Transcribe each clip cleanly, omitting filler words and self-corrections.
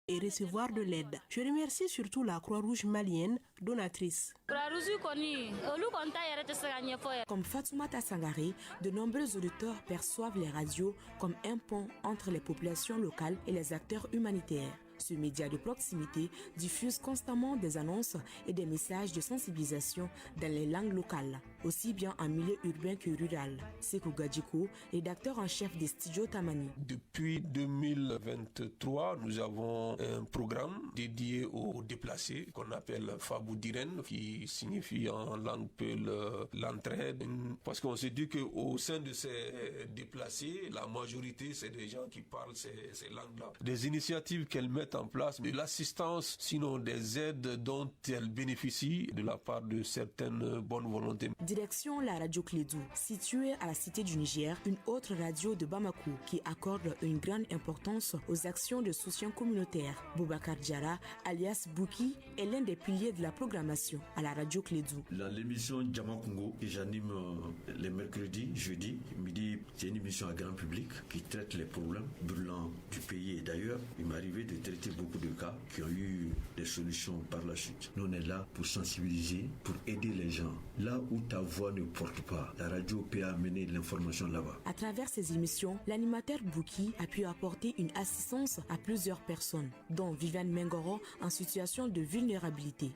et recevoir de l'aide. Je remercie surtout la Croix-Rouge malienne, donatrice. Comme Fatoumata Sangaré, de nombreux auditeurs perçoivent les radios comme un pont entre les populations locales et les acteurs humanitaires. Ce média de proximité diffuse constamment des annonces et des messages de sensibilisation dans les langues locales, aussi bien en milieu urbain que rural. Sekou Gadjiko, rédacteur en chef des studios Tamani. Depuis 2023, nous avons un programme dédié aux déplacés qu'on appelle Fabou Diren, qui signifie en langue peul l'entraide. Parce qu'on s'est dit qu'au sein de ces déplacés, la majorité, c'est des gens qui parlent ces langues-là. Des initiatives qu'elles mettent en place, de l'assistance, sinon des aides dont elles bénéficient de la part de certaines bonnes volontés. Direction la radio Clédou, située à la Cité du Niger, une autre radio de Bamako qui accorde une grande importance aux actions de soutien communautaire. Boubacar Diarra, alias Bouki, est l'un des piliers de la programmation à la radio Clédou. L'émission Djama Congo que j'anime les mercredis, jeudi, midi, c'est une émission à grand public qui traite les problèmes brûlants du pays et d'ailleurs. Il m'est arrivé de traiter beaucoup de cas qui ont eu des solutions par la suite. Nous on est là pour sensibiliser, pour aider les gens. Là où ta voix ne porte pas, la radio peut amener de l'information là-bas. À travers ces émissions, l'animateur Bouki a pu apporter une assistance à plusieurs personnes, dont Viviane Mengoro en situation de vulnérabilité.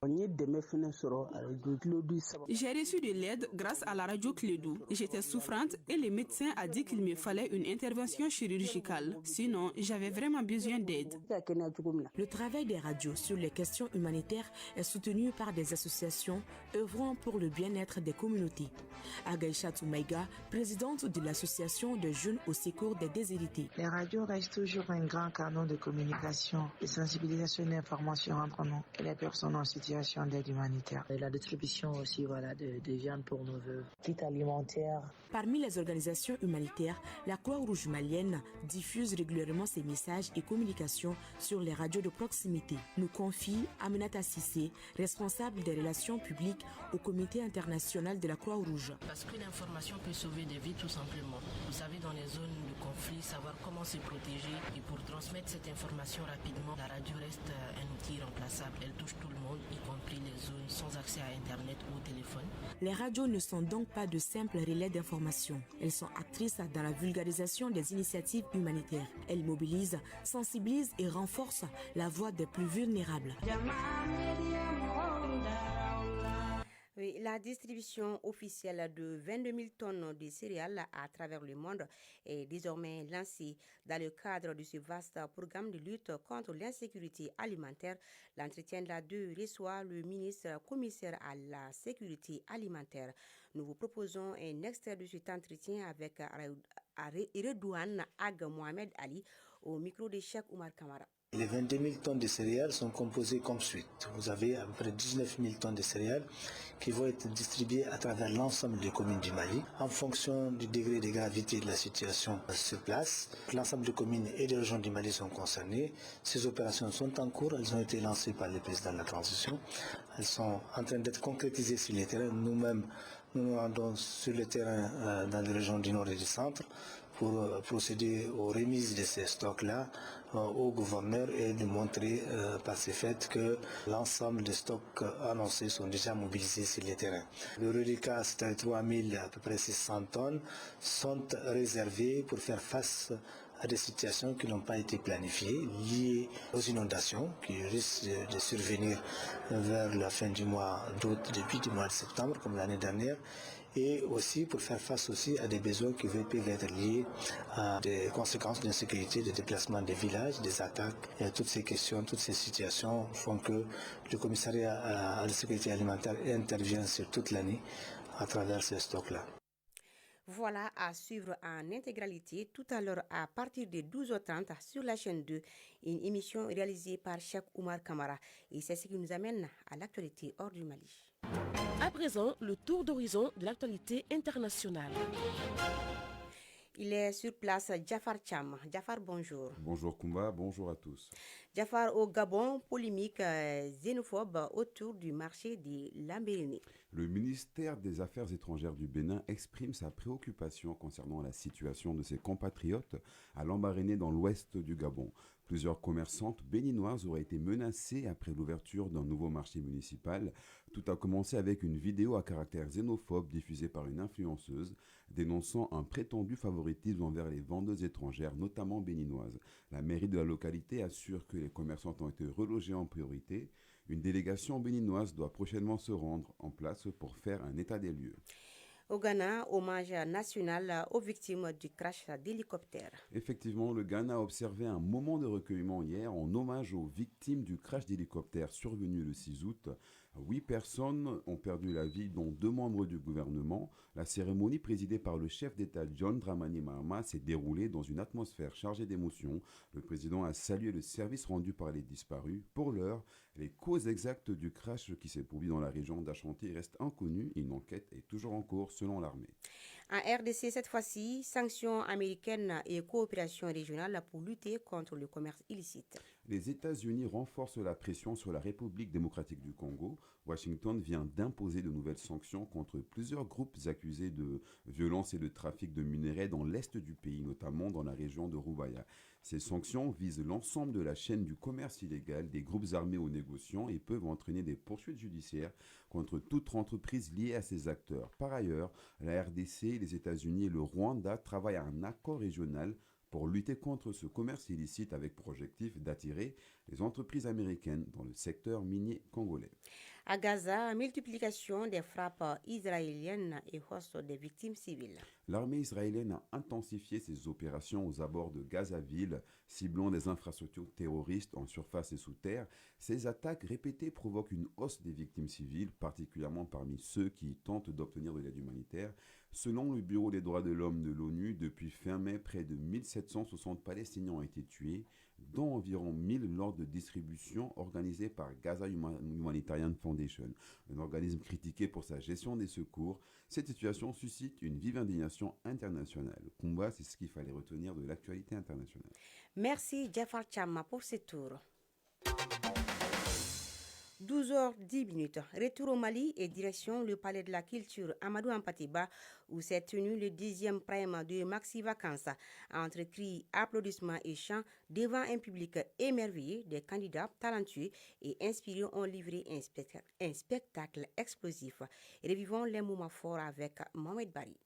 J'ai reçu de l'aide grâce à la radio Clédou. J'étais souffrante et le médecin a dit qu'il me fallait une intervention chirurgicale. Sinon, j'avais vraiment besoin d'aide. Le travail des radios sur les questions humanitaires est soutenu par des associations œuvrant pour le bien-être des communautés. Agaïcha Toumaïga, présidente de l'association des jeunes au secours des déshérités. Les radios restent toujours un grand canon de communication, de sensibilisation et d'information entre nous et les personnes en situation d'aide humanitaire. Et la distribution aussi de viande pour nos veuves, kits alimentaires. Parmi les organisations humanitaires, la Croix-Rouge malienne diffuse régulièrement ses messages et communications sur les radios de proximité, nous confie Aminata Sissé, responsable des relations publiques au Comité international de la Croix-Rouge. Parce que l'information peut sauver des vies tout simplement. Vous savez, dans les zones de conflit, savoir comment se protéger et pour transmettre cette information rapidement, la radio reste un outil irremplaçable. Elle touche tout le monde, y compris les zones sans accès à Internet ou au téléphone. Les radios ne sont donc pas de simples relais d'information. Elles sont actrices dans la vulgarisation des initiatives humanitaires. Elles mobilisent, sensibilisent et renforcent la voix des plus vulnérables. Oui, la distribution officielle de 22 000 tonnes de céréales à travers le monde est désormais lancée dans le cadre de ce vaste programme de lutte contre l'insécurité alimentaire. L'entretien de la 2 reçoit le ministre commissaire à la sécurité alimentaire. Nous vous proposons un extrait de cet entretien avec Redouane Ag Mohamed Ali au micro de Cheikh Oumar Kamara. Les 22 000 tonnes de céréales sont composées comme suite. Vous avez à peu près 19 000 tonnes de céréales qui vont être distribuées à travers l'ensemble des communes du Mali en fonction du degré de gravité de la situation sur place. L'ensemble des communes et des régions du Mali sont concernées. Ces opérations sont en cours. Elles ont été lancées par le président de la transition. Elles sont en train d'être concrétisées sur les terrains. Nous-mêmes, nous nous rendons sur le terrain dans les régions du Nord et du Centre pour procéder aux remises de ces stocks-là au gouverneur et de montrer par ces faits que l'ensemble des stocks annoncés sont déjà mobilisés sur les terrains. Le reliquat, c'est-à-dire 3000 à peu près 600 tonnes, sont réservés pour faire face à des situations qui n'ont pas été planifiées, liées aux inondations qui risquent de survenir vers la fin du mois d'août, depuis le mois de septembre, comme l'année dernière, et aussi pour faire face aussi à des besoins qui peuvent être liés à des conséquences d'insécurité, de déplacement des villages, des attaques. Et toutes ces questions, toutes ces situations font que le commissariat à la sécurité alimentaire intervient sur toute l'année à travers ces stocks-là. Voilà à suivre en intégralité tout à l'heure à partir de 12h30 sur la chaîne 2, une émission réalisée par Cheikh Oumar Kamara. Et c'est ce qui nous amène à l'actualité hors du Mali. À présent, le tour d'horizon de l'actualité internationale. Il est sur place, Jafar Cham. Jafar, bonjour. Bonjour Koumba, bonjour à tous. Jafar, au Gabon, polémique xénophobe autour du marché de Lambaréné. Le ministère des Affaires étrangères du Bénin exprime sa préoccupation concernant la situation de ses compatriotes à Lambaréné dans l'ouest du Gabon. Plusieurs commerçantes béninoises auraient été menacées après l'ouverture d'un nouveau marché municipal. Tout a commencé avec une vidéo à caractère xénophobe diffusée par une influenceuse dénonçant un prétendu favoritisme envers les vendeuses étrangères, notamment béninoises. La mairie de la localité assure que les commerçantes ont été relogées en priorité. Une délégation béninoise doit prochainement se rendre en place pour faire un état des lieux. Au Ghana, hommage national aux victimes du crash d'hélicoptère. Effectivement, le Ghana a observé un moment de recueillement hier en hommage aux victimes du crash d'hélicoptère survenu le 6 août. 8 personnes ont perdu la vie, dont 2 membres du gouvernement. La cérémonie présidée par le chef d'État John Dramani Mahama s'est déroulée dans une atmosphère chargée d'émotions. Le président a salué le service rendu par les disparus. Pour l'heure, les causes exactes du crash qui s'est produit dans la région d'Ashanti restent inconnues et une enquête est toujours en cours selon l'armée. En RDC, cette fois-ci, sanctions américaines et coopération régionale pour lutter contre le commerce illicite. Les États-Unis renforcent la pression sur la République démocratique du Congo. Washington vient d'imposer de nouvelles sanctions contre plusieurs groupes accusés de violence et de trafic de minerais dans l'est du pays, notamment dans la région de Rubaya. Ces sanctions visent l'ensemble de la chaîne du commerce illégal des groupes armés aux négociants et peuvent entraîner des poursuites judiciaires contre toute entreprise liée à ces acteurs. Par ailleurs, la RDC, les États-Unis et le Rwanda travaillent à un accord régional pour lutter contre ce commerce illicite avec pour objectif d'attirer les entreprises américaines dans le secteur minier congolais. À Gaza, multiplication des frappes israéliennes et hausse des victimes civiles. L'armée israélienne a intensifié ses opérations aux abords de Gaza-Ville, ciblant des infrastructures terroristes en surface et sous terre. Ces attaques répétées provoquent une hausse des victimes civiles, particulièrement parmi ceux qui tentent d'obtenir de l'aide humanitaire. Selon le Bureau des droits de l'homme de l'ONU, depuis fin mai, près de 1760 Palestiniens ont été tués, dont environ 1000 lors de distributions organisées par Gaza Humanitarian Foundation, un organisme critiqué pour sa gestion des secours. Cette situation suscite une vive indignation internationale. Combat, c'est ce qu'il fallait retenir de l'actualité internationale. Merci Jafar Chama pour ce tour. 12h10. Retour au Mali et direction le palais de la culture Amadou Hampâté-Bâ où s'est tenu le 10e prime de Maxi Vacances. Entre cris, applaudissements et chants, devant un public émerveillé, des candidats talentueux et inspirés ont livré un spectacle explosif. Revivons les moments forts avec Mohamed Bari.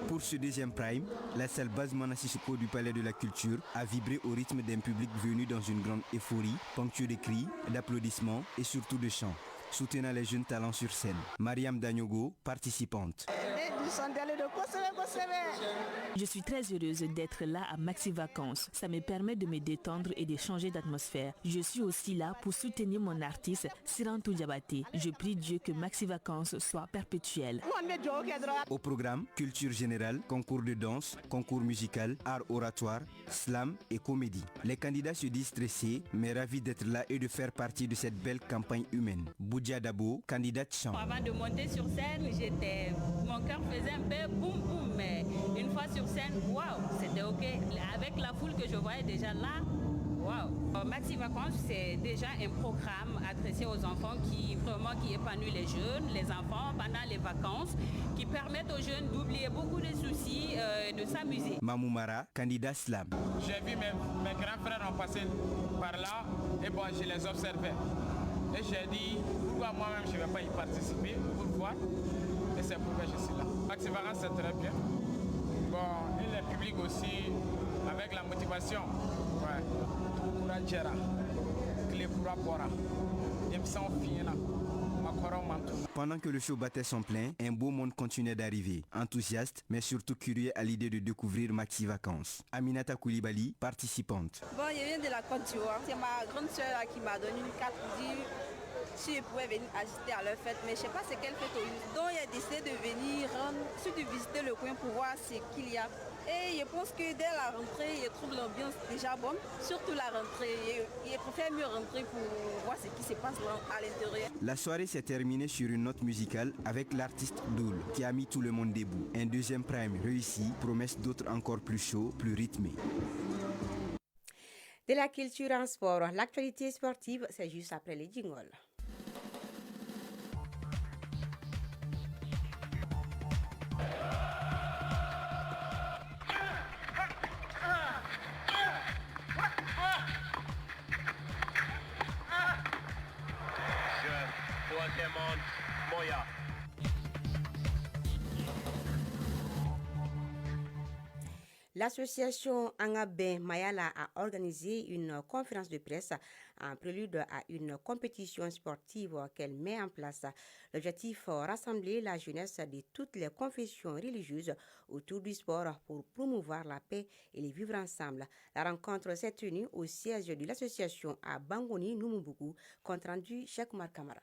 Pour ce deuxième prime, la salle Bazmana Sissoko du Palais de la Culture a vibré au rythme d'un public venu dans une grande euphorie, ponctué de cris, d'applaudissements et surtout de chants, soutenant les jeunes talents sur scène. Mariam Danyogo, participante. Je suis très heureuse d'être là à Maxi Vacances. Ça me permet de me détendre et de changer d'atmosphère. Je suis aussi là pour soutenir mon artiste Sirantou Diabaté. Je prie Dieu que Maxi Vacances soit perpétuel. Au programme, culture générale, concours de danse, concours musical, art oratoire, slam et comédie. Les candidats se disent stressés, mais ravis d'être là et de faire partie de cette belle campagne humaine. Boudia Dabo, candidate chant. Avant de monter sur scène, mon cœur faisait un peu boum boum, mais une fois sur scène, waouh, c'était ok. Avec la foule que je voyais déjà là, waouh. Maxi Vacances, c'est déjà un programme adressé aux enfants qui épanouit les jeunes, les enfants pendant les vacances, qui permettent aux jeunes d'oublier beaucoup de soucis, de s'amuser. Mamoumara, candidat slam. J'ai vu mes grands frères ont passé par là et bon, je les observais. Et j'ai dit, pourquoi moi-même je ne vais pas y participer pour voir. Et c'est pourquoi je suis là. Maxi Vacances, c'est très bien. Bon, et le public aussi, avec la motivation. Ouais. Pendant que le show battait son plein, un beau monde continuait d'arriver, enthousiaste, mais surtout curieux à l'idée de découvrir Maxi Vacances. Aminata Koulibaly, participante. Bon, je viens de la Côte d'Ivoire. C'est ma grande soeur qui m'a donné une carte pour dire si je pouvais venir assister à leur fête, mais je ne sais pas ce qu'elle fait au juste. Donc, j'ai décidé de venir surtout visiter le coin pour voir ce qu'il y a. Et je pense que dès la rentrée, je trouve l'ambiance déjà bonne. Surtout la rentrée. Je préfère mieux rentrer pour voir ce qui se passe à l'intérieur. La soirée s'est terminée sur une note musicale avec l'artiste Doul qui a mis tout le monde debout. Un deuxième prime réussi, promesse d'autres encore plus chauds, plus rythmés. De la culture en sport, l'actualité sportive, c'est juste après les jingles. Raymond Moya. L'association Angabé Mayala a organisé une conférence de presse en prélude à une compétition sportive qu'elle met en place. L'objectif, rassembler la jeunesse de toutes les confessions religieuses autour du sport pour promouvoir la paix et les vivre ensemble. La rencontre s'est tenue au siège de l'association à Bangoni, Numumbuku, compte rendu Cheikh Oumar Kamara.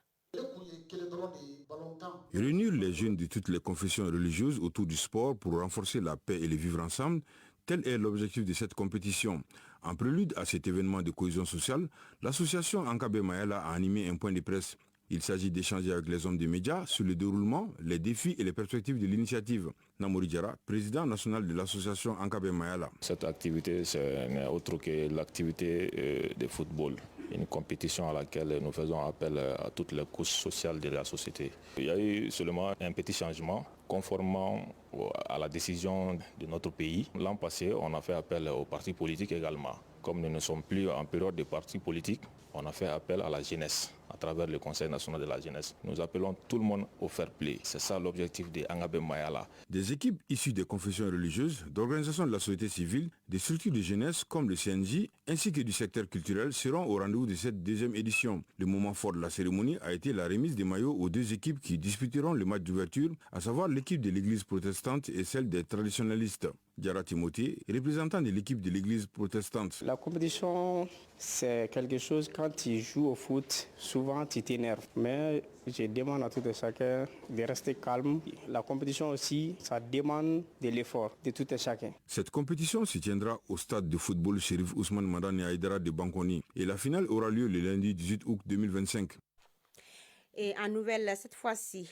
Réunir les jeunes de toutes les confessions religieuses autour du sport pour renforcer la paix et les vivre ensemble, tel est l'objectif de cette compétition. En prélude à cet événement de cohésion sociale, l'association Angabé Mayala a animé un point de presse. Il s'agit d'échanger avec les hommes des médias sur le déroulement, les défis et les perspectives de l'initiative. Namori Diara, président national de l'association Angabé Mayala. Cette activité, ce n'est autre que l'activité de football. Une compétition à laquelle nous faisons appel à toutes les couches sociales de la société. Il y a eu seulement un petit changement conformément à la décision de notre pays. L'an passé, on a fait appel aux partis politiques également. Comme nous ne sommes plus en période de partis politiques, on a fait appel à la jeunesse à travers le Conseil national de la jeunesse. Nous appelons tout le monde au fair play. C'est ça l'objectif de Angabé Mayala. Des équipes issues des confessions religieuses, d'organisations de la société civile, des structures de jeunesse comme le CNJ, ainsi que du secteur culturel seront au rendez-vous de cette deuxième édition. Le moment fort de la cérémonie a été la remise des maillots aux deux équipes qui disputeront le match d'ouverture, à savoir l'équipe de l'église protestante et celle des traditionnalistes. Diara Timothée, représentant de l'équipe de l'église protestante. La compétition, c'est quelque chose, quand tu joues au foot, souvent tu t'énerves. Mais je demande à tout et chacun de rester calme. La compétition aussi, ça demande de l'effort de tout et chacun. Cette compétition se tiendra au stade de football Chérif Ousmane Madani Aïdara de Bankoni et la finale aura lieu le lundi 18 août 2025. Et en nouvelle, cette fois-ci,